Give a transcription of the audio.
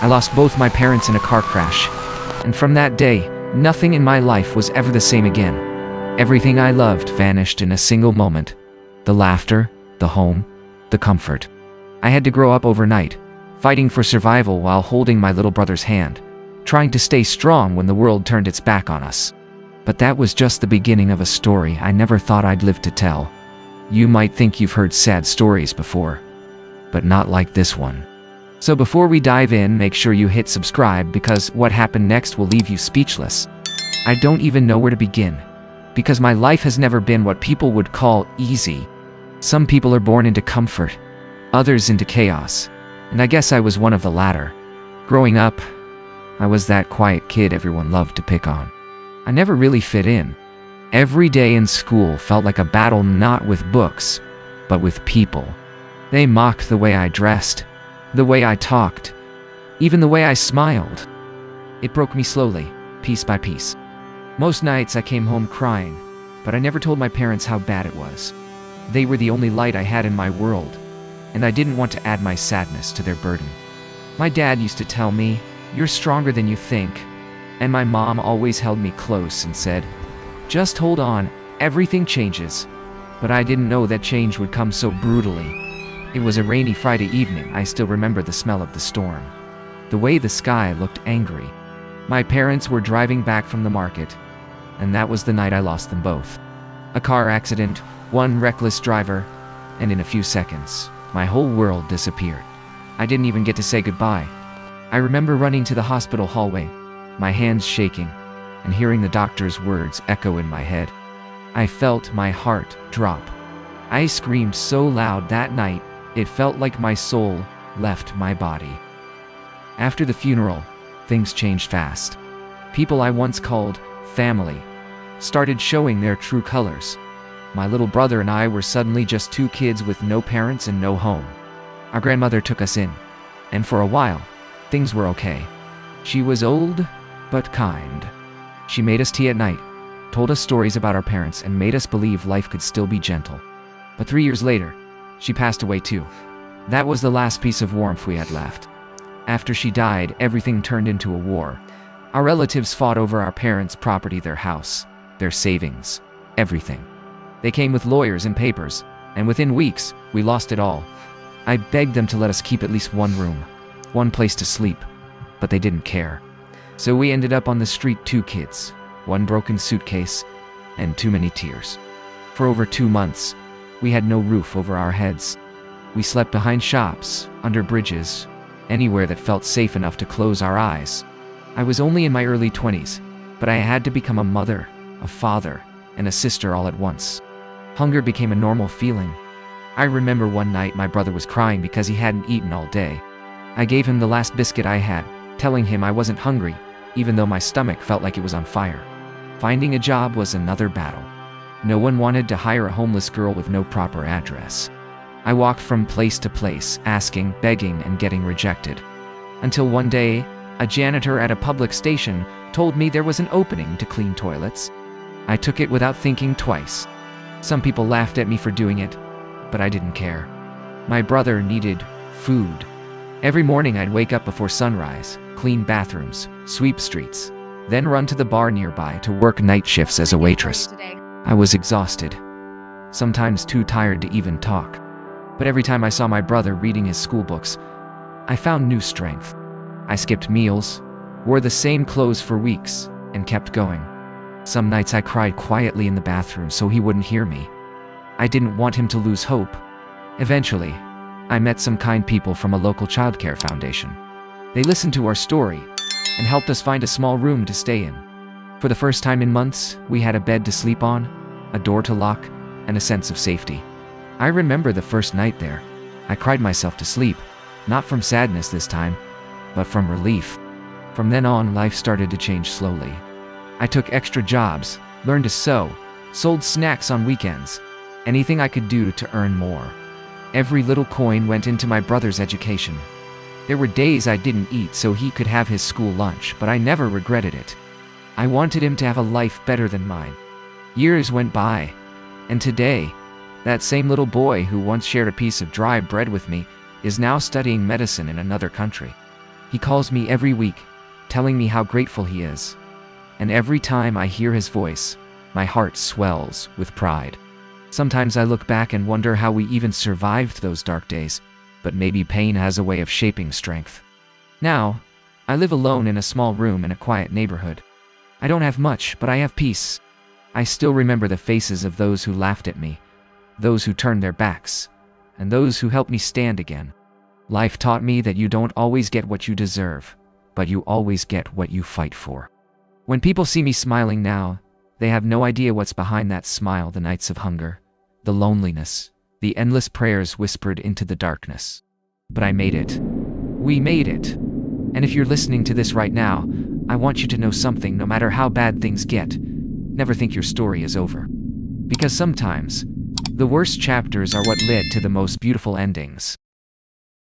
I lost both my parents in a car crash. And from that day, nothing in my life was ever the same again. Everything I loved vanished in a single moment. The laughter, the home, the comfort. I had to grow up overnight, fighting for survival while holding my little brother's hand, trying to stay strong when the world turned its back on us. But that was just the beginning of a story I never thought I'd live to tell. You might think you've heard sad stories before, but not like this one. So before we dive in, make sure you hit subscribe because what happened next will leave you speechless. I don't even know where to begin, because my life has never been what people would call easy. Some people are born into comfort, others into chaos, and I guess I was one of the latter. Growing up, I was that quiet kid everyone loved to pick on. I never really fit in. Every day in school felt like a battle, not with books, but with people. They mocked the way I dressed, the way I talked, even the way I smiled. It broke me slowly, piece by piece. Most nights I came home crying, but I never told my parents how bad it was. They were the only light I had in my world, and I didn't want to add my sadness to their burden. My dad used to tell me, "You're stronger than you think," and my mom always held me close and said, "Just hold on, everything changes." But I didn't know that change would come so brutally. It was a rainy Friday evening. I still remember the smell of the storm, the way the sky looked angry. My parents were driving back from the market, and that was the night I lost them both. A car accident, one reckless driver, and in a few seconds, my whole world disappeared. I didn't even get to say goodbye. I remember running to the hospital hallway, my hands shaking, and hearing the doctor's words echo in my head. I felt my heart drop. I screamed so loud that night, it felt like my soul left my body. After the funeral, things changed fast. People I once called family started showing their true colors. My little brother and I were suddenly just two kids with no parents and no home. Our grandmother took us in, and for a while, things were okay. She was old, but kind. She made us tea at night, told us stories about our parents, and made us believe life could still be gentle. But 3 years later, she passed away too. That was the last piece of warmth we had left. After she died, everything turned into a war. Our relatives fought over our parents' property, their house, their savings, everything. They came with lawyers and papers, and within weeks, we lost it all. I begged them to let us keep at least one room, one place to sleep, but they didn't care. So we ended up on the street, two kids, one broken suitcase, and too many tears. For over 2 months, we had no roof over our heads. We slept behind shops, under bridges, anywhere that felt safe enough to close our eyes. I was only in my early 20s, but I had to become a mother, a father, and a sister all at once. Hunger became a normal feeling. I remember one night my brother was crying because he hadn't eaten all day. I gave him the last biscuit I had, telling him I wasn't hungry, even though my stomach felt like it was on fire. Finding a job was another battle. No one wanted to hire a homeless girl with no proper address. I walked from place to place, asking, begging, and getting rejected. Until one day, a janitor at a public station told me there was an opening to clean toilets. I took it without thinking twice. Some people laughed at me for doing it, but I didn't care. My brother needed food. Every morning I'd wake up before sunrise, clean bathrooms, sweep streets, then run to the bar nearby to work night shifts as a waitress. I was exhausted, sometimes too tired to even talk. But every time I saw my brother reading his school books, I found new strength. I skipped meals, wore the same clothes for weeks, and kept going. Some nights I cried quietly in the bathroom so he wouldn't hear me. I didn't want him to lose hope. Eventually, I met some kind people from a local childcare foundation. They listened to our story and helped us find a small room to stay in. For the first time in months, we had a bed to sleep on, a door to lock, and a sense of safety. I remember the first night there. I cried myself to sleep, not from sadness this time, but from relief. From then on, life started to change slowly. I took extra jobs, learned to sew, sold snacks on weekends, anything I could do to earn more. Every little coin went into my brother's education. There were days I didn't eat so he could have his school lunch, but I never regretted it. I wanted him to have a life better than mine. Years went by, and today, that same little boy who once shared a piece of dry bread with me is now studying medicine in another country. He calls me every week, telling me how grateful he is. And every time I hear his voice, my heart swells with pride. Sometimes I look back and wonder how we even survived those dark days, but maybe pain has a way of shaping strength. Now, I live alone in a small room in a quiet neighborhood. I don't have much, but I have peace. I still remember the faces of those who laughed at me, those who turned their backs, and those who helped me stand again. Life taught me that you don't always get what you deserve, but you always get what you fight for. When people see me smiling now, they have no idea what's behind that smile: the nights of hunger, the loneliness, the endless prayers whispered into the darkness. But I made it. We made it. And if you're listening to this right now, I want you to know something: no matter how bad things get, never think your story is over. Because sometimes, the worst chapters are what led to the most beautiful endings.